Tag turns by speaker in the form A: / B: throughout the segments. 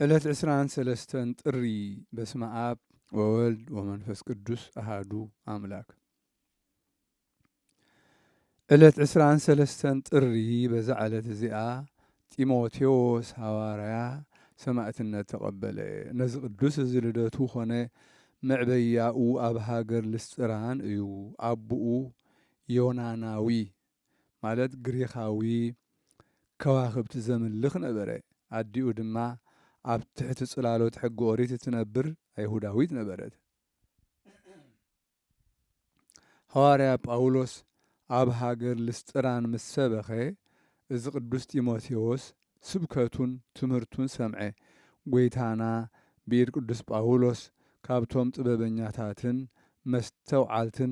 A: ዕለት 23 ጥሪ በስመ አብ ወወልድ ወመንፈስ ቅዱስ አሃዱ አምላክ። ዕለት 23 ጥሪ በዛ ዕለት እዚኣ ጢሞቴዎስ ሐዋርያ ሰማዕትነት ተቐበለ። ነዚ ቅዱስ እዚ ልደቱ ኾነ መዕበያኡ ኣብ ሃገር ልስጥራን እዩ። ኣቡኡ ዮናናዊ ማለት ግሪኻዊ ከዋኽብቲ ዘምልኽ ነበረ። ኣዲኡ ድማ ኣብ ትሕቲ ጽላሎት ሕጊ ኦሪት እትነብር ኣይሁዳዊት ነበረት። ሐዋርያ ጳውሎስ ኣብ ሃገር ልስጥራን ምስ ሰበኸ እዚ ቅዱስ ጢሞቴዎስ ስብከቱን ትምህርቱን ሰምዐ። ጐይታና ብኢድ ቅዱስ ጳውሎስ ካብቶም ጥበበኛታትን መስተውዓልትን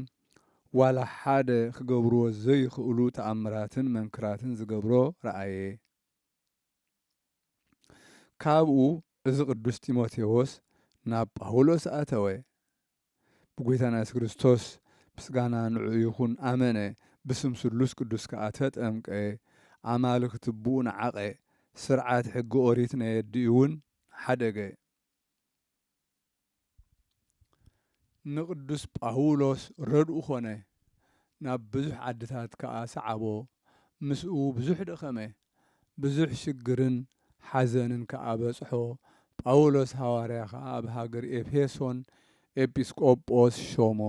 A: ዋላ ሓደ ክገብርዎ ዘይኽእሉ ተኣምራትን መንክራትን ዝገብሮ ረአየ። ካብኡ እዚ ቅዱስ ጢሞቴዎስ ናብ ጳውሎስ ኣተወ። ብጐይታና ኢየሱስ ክርስቶስ ምስጋና ንዑ ይኹን ኣመነ። ብስም ስሉስ ቅዱስ ከዓ ተጠምቀ። ኣማልክቲ ብኡ ንዓቐ። ስርዓት ሕጊ ኦሪት ነየዲ እውን ሓደገ። ንቅዱስ ጳውሎስ ረድኡ ኾነ። ናብ ብዙሕ ዓድታት ከዓ ሰዓቦ። ምስኡ ብዙሕ ደኸመ። ብዙሕ ሽግርን ሓዘንን ከዓ በጽሖ። ጳውሎስ ሐዋርያ ከዓ ኣብ ሃገር ኤፌሶን ኤጲስቆጶስ ሾሞ።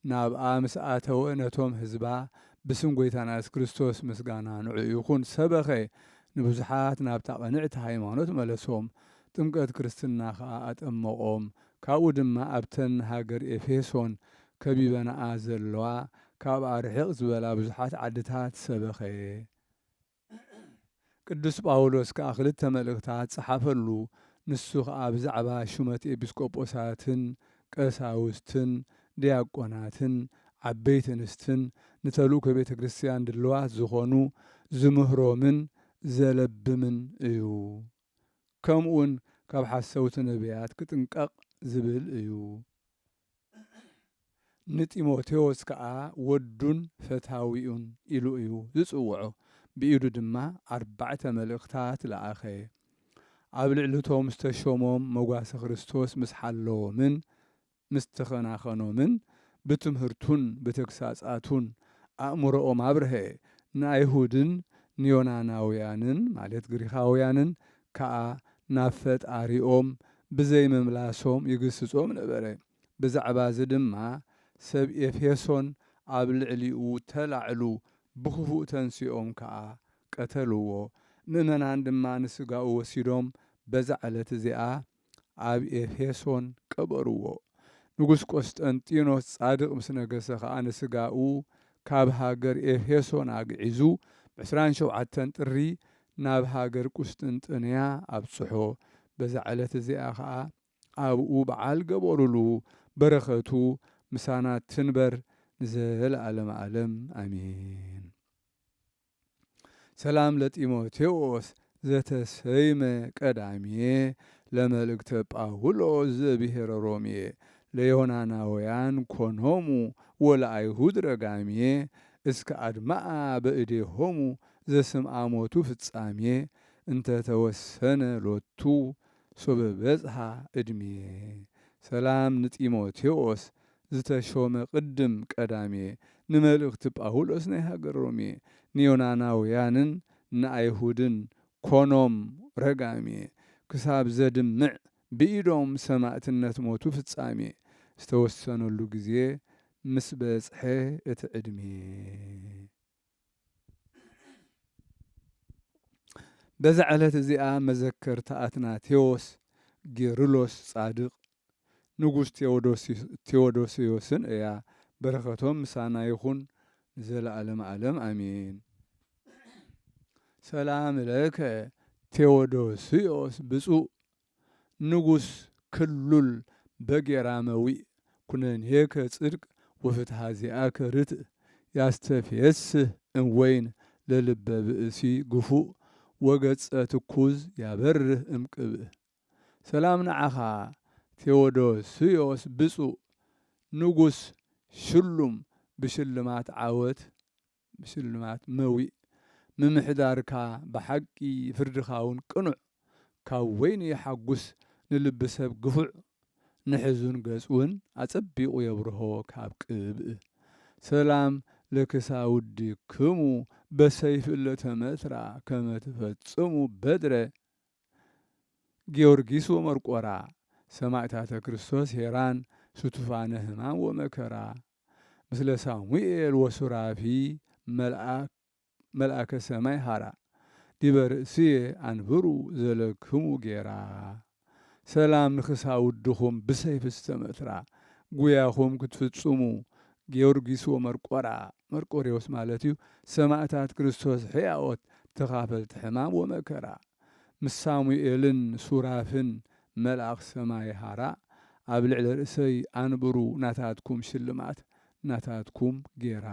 A: ናብኣ ምስ ኣተወ ነቶም ህዝባ ብስም ጐይታና ኢየሱስ ክርስቶስ ምስጋና ንዑ ይኹን ሰበኸ። ንብዙሓት ናብታ ቐንዕቲ ሃይማኖት መለሶም። ጥምቀት ክርስትና ከዓ ኣጠመቖም። ካብኡ ድማ ኣብተን ሃገር ኤፌሶን ከቢበናኣ ዘለዋ ካብኣ ርሕቕ ዝበላ ብዙሓት ዓድታት ሰበኸ። ቅዱስ ጳውሎስ ከዓ ክልተ መልእኽታት ፀሓፈሉ። ንሱ ከዓ ብዛዕባ ሹመት ኤጲስቆጶሳትን ቀሳውስትን ዲያቆናትን ዓበይቲ ኣንስትን ንተልእኮ ቤተ ክርስቲያን ድልዋት ዝኾኑ ዝምህሮምን ዘለብምን እዩ። ከምኡውን ካብ ሓሰውቲ ነቢያት ክጥንቀቕ ዝብል እዩ። ንጢሞቴዎስ ከዓ ወዱን ፈታዊኡን ኢሉ እዩ ዝጽውዖ። ብኢዱ ድማ 4 መልእኽታት ለኣኸ። ኣብ ልዕልቶም ዝተሾሞም መጓሰ ክርስቶስ ምስ ሓለዎምን ምስ ተኸናኸኖምን ብትምህርቱን ብተግሳጻቱን ኣእምሮኦም ኣብርሀ። ንኣይሁድን ንዮናናውያንን ማለት ግሪኻውያንን ከዓ ናብ ፈጣሪኦም ብዘይምምላሶም ይግስጾም ነበረ። ብዛዕባ እዚ ድማ ሰብ ኤፌሶን ኣብ ልዕሊኡ ተላዕሉ ብኽፉእ ተንሲኦም ከዓ ቀተልዎ። ምእመናን ድማ ንስጋኡ ወሲዶም በዛ ዕለት እዚኣ ኣብ ኤፌሶን ቀበርዎ። ንጉስ ቆስጠንጢኖስ ጻድቕ ምስ ነገሰ ከዓ ንስጋኡ ካብ ሃገር ኤፌሶን ኣግዒዙ ብ27 ጥሪ ናብ ሃገር ቁስጥንጥንያ ኣብጽሖ። በዛ ዕለት እዚኣ ከዓ ኣብኡ በዓል ገበሩሉ። በረኸቱ ምሳና ትንበር ንዘለዓለመ ዓለም ኣሜን። ሰላም ለጢሞቴዎስ ዘተሰይመ ቀዳምየ ለመልእክተ ጳውሎስ ዘብሔረ ሮምየ ለዮናናውያን ኮንሆሙ ወለአይሁድ ረጋምየ እስከ አድማአ በእዴሆሙ ዘስምዓ ሞቱ ፍጻሜ እንተ ተወሰነ ሎቱ ሶበ በጽሐ ዕድሜ። ሰላም ንጢሞቴዎስ ዝተሾመ ቅድም ቀዳምየ ንመልእኽቲ ጳውሎስ ናይ ሃገር ሮምየ ንዮናናውያንን ንኣይሁድን ኮኖም ረጋምየ ክሳብ ዘድምዕ ብኢዶም ሰማዕትነት ሞቱ ፍጻሜ ዝተወሰነሉ ጊዜ ምስ በጽሐ እቲ ዕድሜ። በዛ ዕለት እዚኣ መዘከርታ አትናቴዎስ ጌርሎስ ጻድቕ ንጉስ ቴዎዶስዮስን እያ። በረኸቶም ምሳና ይኹን ንዘለዓለመ ዓለም አሜን። ሰላም ለከ ቴዎዶስዮስ ብፁዕ ንጉስ ክሉል በጌራ መዊእ ኩነኔከ ጽድቅ ወፍትሐ ዚአከ ርትዕ ያስተፍየስህ እምወይን ለልበ ብእሲ ግፉእ ወገጸ ትኩዝ ያበርህ እምቅብእ። ሰላም ንዓኻ ቴዎዶስዮስ ብፁዕ ንጉስ ሽሉም ብሽልማት ዓወት ብሽልማት መዊእ ምምሕዳርካ ብሓቂ ፍርድኻ እውን ቅኑዕ ካብ ወይኒ የሓጉስ ንልቢ ሰብ ግፉዕ ንሕዙን ገጽውን ኣጸቢቑ የብርሆ ካብ ቅብእ ሰላም ለክሳውድክሙ በሰይፍ እለተመትራ ከመ ትፈጽሙ በድረ ጊዮርጊስ ወመርቆራ ሰማዕታተ ክርስቶስ ሄራን ሱቱፋነ ሕማም ወመከራ ምስለ ሳሙኤል ወሱራፊ መልአከ ሰማይ ሃራ ዲበ ርእስየ አንብሩ ዘለክሙ ጌራ ሰላም ንክሳውድኹም ብሰይፍ ዝተመትራ ጉያኹም ክትፍጽሙ ጊዮርጊስ ወመርቆራ መርቆሬዎስ ማለት እዩ ሰማዕታት ክርስቶስ ሕያዎት ተኻፈልቲ ሕማም ወመከራ ምስ ሳሙኤልን ሱራፍን መልአኽ ሰማይ ሃራ ኣብ ልዕሊ ርእሰይ አንብሩ ናታትኩም ሽልማት ናታትኩም ጌራ